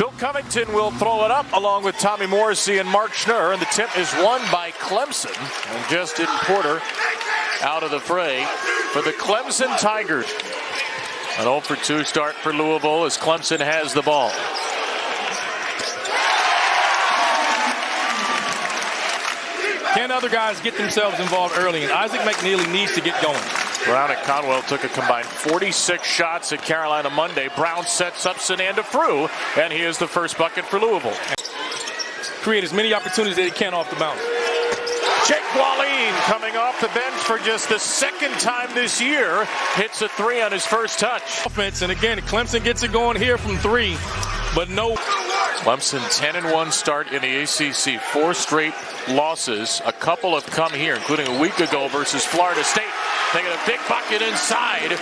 Bill Covington will throw it up along with Tommy Morrissey and Mark Schnurr, and the tip is won by Clemson. And Jestin Porter out of the fray for the Clemson Tigers. An 0 for 2 start for Louisville as Clemson has the ball. Can other guys get themselves involved early? And Isaac McNeely needs to get going. Brown and Conwell took a combined 46 shots at Carolina Monday. Brown sets up Sananda Frew, and he is the first bucket for Louisville. Create as many opportunities as they can off the bounce. Jake Wallin coming off the bench for just the second time this year. Hits a 3 on his first touch. Offense, and again, Clemson gets it going here from 3, but no. Clemson 10-1 start in the ACC. 4 straight losses. A couple have come here, including a week ago versus Florida State. They get a big bucket inside.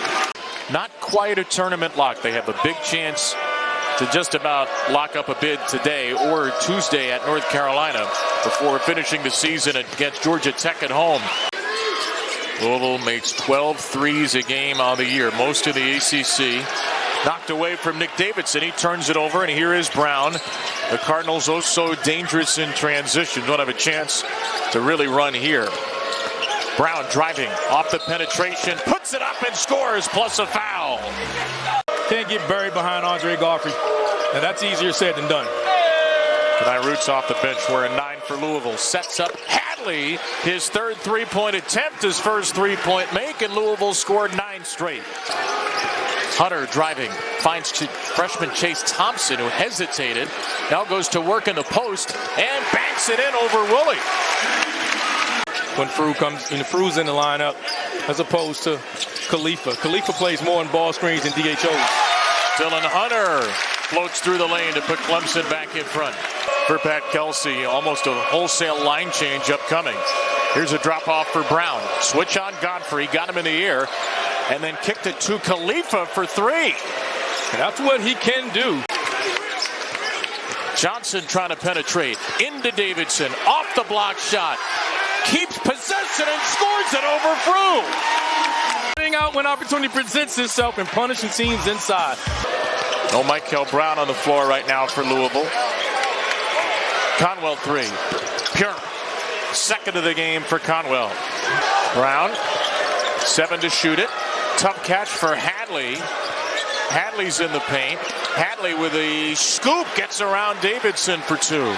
Not quite a tournament lock. They have a big chance to just about lock up a bid today or Tuesday at North Carolina before finishing the season against Georgia Tech at home. Louisville makes 12 threes a game on the year, most in the ACC. Knocked away from Nick Davidson. He turns it over, and here is Brown. The Cardinals also dangerous in transition. Don't have a chance to really run here. Brown driving off the penetration, puts it up and scores, plus a foul. Can't get buried behind Andre Godfrey, and that's easier said than done. Tonight Roots off the bench wearing 9 for Louisville. Sets up Hadley, his third three-point attempt, his first three-point make, and Louisville scored 9 straight. Hunter driving, finds freshman Chase Thompson, who hesitated. Now goes to work in the post and banks it in over Wooley. When Frew comes in, Frew's in the lineup as opposed to Khalifa. Khalifa plays more in ball screens than DHOs. Dylan Hunter floats through the lane to put Clemson back in front. For Pat Kelsey, almost a wholesale line change upcoming. Here's a drop off for Brown. Switch on Godfrey, got him in the air, and then kicked it to Khalifa for 3. That's what he can do. Johnson trying to penetrate into Davidson, off the block shot. Keeps possession and scores it over Frew. Getting out when opportunity presents itself and punishing teams inside. No Michael Brown on the floor right now for Louisville. Conwell 3. Pure. Second of the game for Conwell. Brown, 7 to shoot it. Tough catch for Hadley. Hadley's in the paint. Hadley with a scoop gets around Davidson for 2.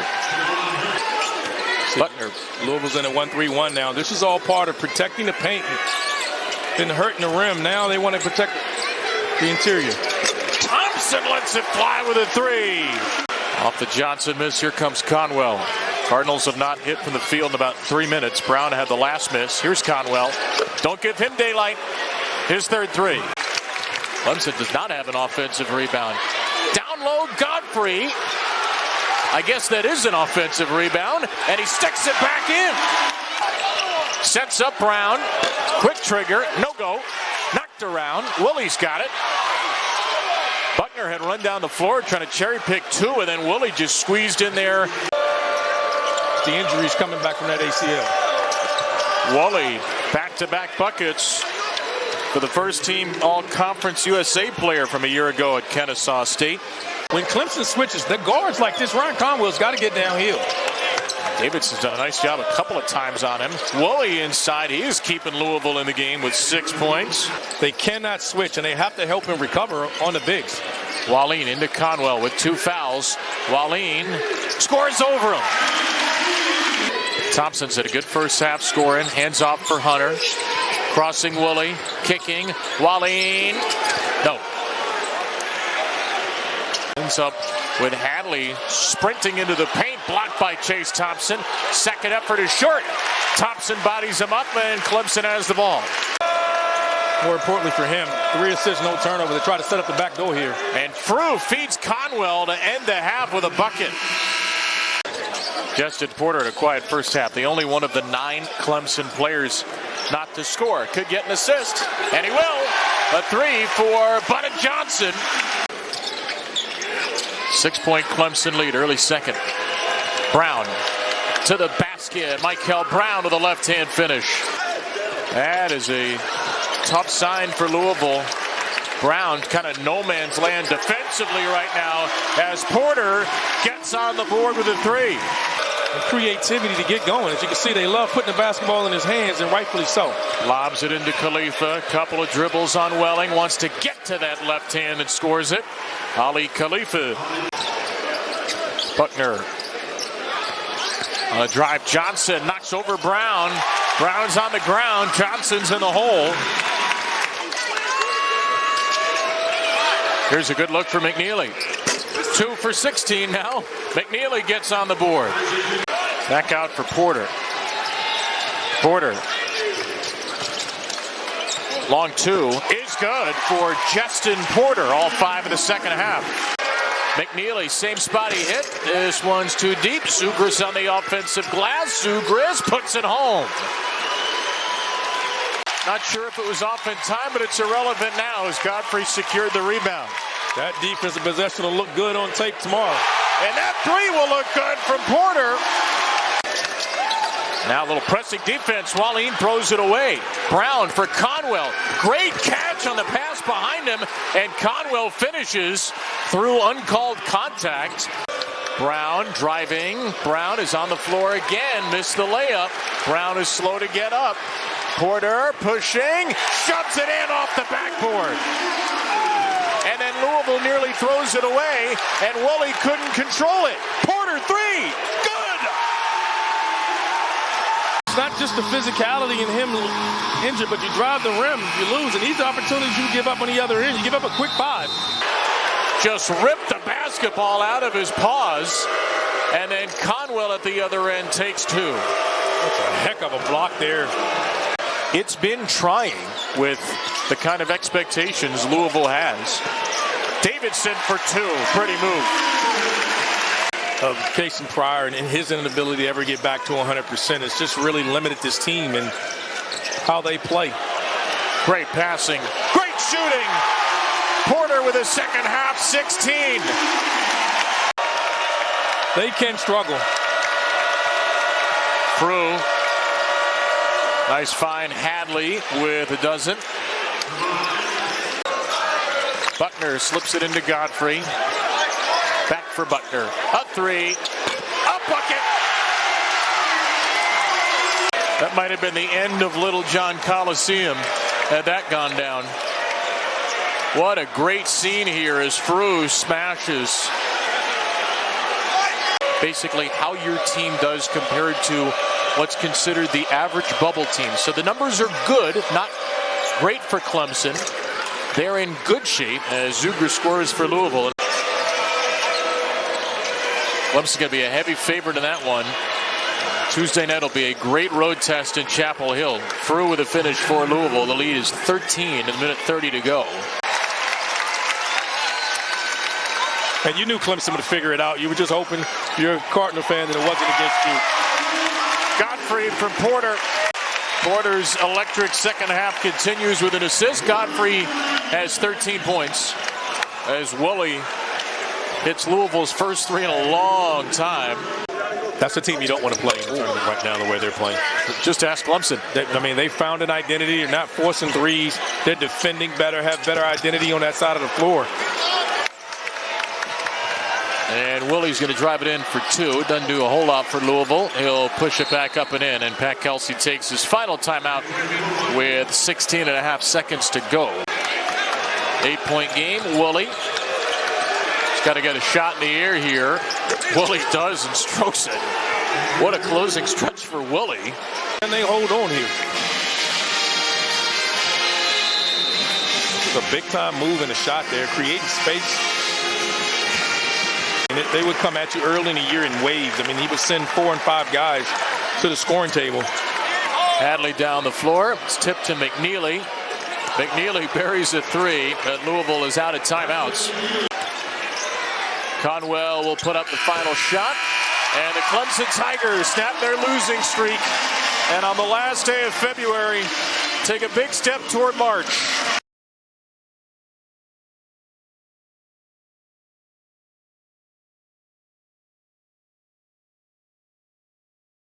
Buckner, Louisville's in a 1-3-1 now. This is all part of protecting the paint and hurting the rim. Now they want to protect the interior. Thompson lets it fly with a 3. Off the Johnson miss, here comes Conwell. Cardinals have not hit from the field in about 3 minutes. Brown had the last miss. Here's Conwell. Don't give him daylight. His third 3. Clemson does not have an offensive rebound. Down low, Godfrey. I guess that is an offensive rebound, and he sticks it back in. Sets up Brown. Quick trigger, no go. Knocked around. Wooley's got it. Buckner had run down the floor trying to cherry pick 2, and then Wooley just squeezed in there. The injuries coming back from that ACL. Wooley, back-to-back buckets for the first team All-Conference USA player from a year ago at Kennesaw State. When Clemson switches, the guards like this, Ryan Conwell's got to get downhill. Davidson's done a nice job a couple of times on him. Wooley inside. He is keeping Louisville in the game with 6 points. They cannot switch, and they have to help him recover on the bigs. Wallin into Conwell with 2 fouls. Wallin scores over him. Thompson's had a good first half scoring. Hands off for Hunter. Crossing Wooley. Kicking. Wallin. No. Ends up with Hadley sprinting into the paint, blocked by Chase Thompson. Second effort is short. Thompson bodies him up, and Clemson has the ball. More importantly for him, 3 assists, no turnover. They try to set up the back door here. And Frew feeds Conwell to end the half with a bucket. Jestin Porter had a quiet first half. The only one of the 9 Clemson players not to score. Could get an assist, and he will. A 3 for Butta Johnson. 6-point Clemson lead, early second. Brown to the basket. Michael Brown with a left-hand finish. That is a tough sign for Louisville. Brown kind of no man's land defensively right now as Porter gets on the board with a three. And creativity to get going. As you can see, they love putting the basketball in his hands, and rightfully so. Lobs it into Khalifa. Couple of dribbles on Welling. Wants to get to that left hand and scores it. Ali Khalifa. Buckner. On a drive, Johnson knocks over Brown. Brown's on the ground. Johnson's in the hole. Here's a good look for McNeely. 2 for 16 now. McNeely gets on the board. Back out for Porter. Porter. Long two is good for Jestin Porter. All 5 in the second half. McNeely, same spot he hit. This one's too deep. Sugris on the offensive glass. Sugris puts it home. Not sure if it was off in time, but it's irrelevant now as Godfrey secured the rebound. That defensive possession will look good on tape tomorrow. And that three will look good from Porter. Now a little pressing defense. Wallin throws it away. Brown for Conwell. Great catch on the pass behind him. And Conwell finishes through uncalled contact. Brown driving. Brown is on the floor again. Missed the layup. Brown is slow to get up. Porter pushing. Shoves it in off the backboard. And then Louisville nearly throws it away, and Wooley couldn't control it. Porter three, good! It's not just the physicality and him injured, but you drive the rim, you lose, and these are opportunities you give up on the other end. You give up a quick 5. Just ripped the basketball out of his paws, and then Conwell at the other end takes 2. That's a heck of a block there. It's been trying with the kind of expectations Louisville has. Davidson for 2. Pretty move. Of Jason Pryor and his inability to ever get back to 100%. It's just really limited this team and how they play. Great passing. Great shooting. Porter with a second half 16. They can struggle. Through. Nice find, Hadley with a dozen. Buckner slips it into Godfrey. Back for Buckner. A 3. A bucket. That might have been the end of Little John Coliseum had that gone down. What a great scene here as Frew smashes. Basically how your team does compared to what's considered the average bubble team. So the numbers are good, not great for Clemson. They're in good shape as Zuger scores for Louisville. Clemson's going to be a heavy favorite in that one. Tuesday night will be a great road test in Chapel Hill. Through with a finish for Louisville. The lead is 13 in a minute 30 to go. And you knew Clemson would figure it out. You were just hoping, you're a Cardinal fan, that it wasn't against you. Godfrey from Porter. Porter's electric second half continues with an assist. Godfrey has 13 points as Wooley hits Louisville's first 3 in a long time. That's a team you don't want to play in the tournament right now, the way they're playing. Just ask Clemson. They found an identity. They're not forcing threes. They're defending better, have better identity on that side of the floor. And Wooley's going to drive it in for 2. Doesn't do a whole lot for Louisville. He'll push it back up and in. And Pat Kelsey takes his final timeout with 16 and a half seconds to go. 8-point game. Wooley. He's got to get a shot in the air here. Wooley does and strokes it. What a closing stretch for Wooley. And they hold on here. This is a big-time move and a shot there, creating space. And they would come at you early in the year in waves. I mean, he would send 4 and 5 guys to the scoring table. Hadley down the floor. It's tipped to McNeely. McNeely buries a 3, but Louisville is out of timeouts. Conwell will put up the final shot. And the Clemson Tigers snap their losing streak. And on the last day of February, take a big step toward March.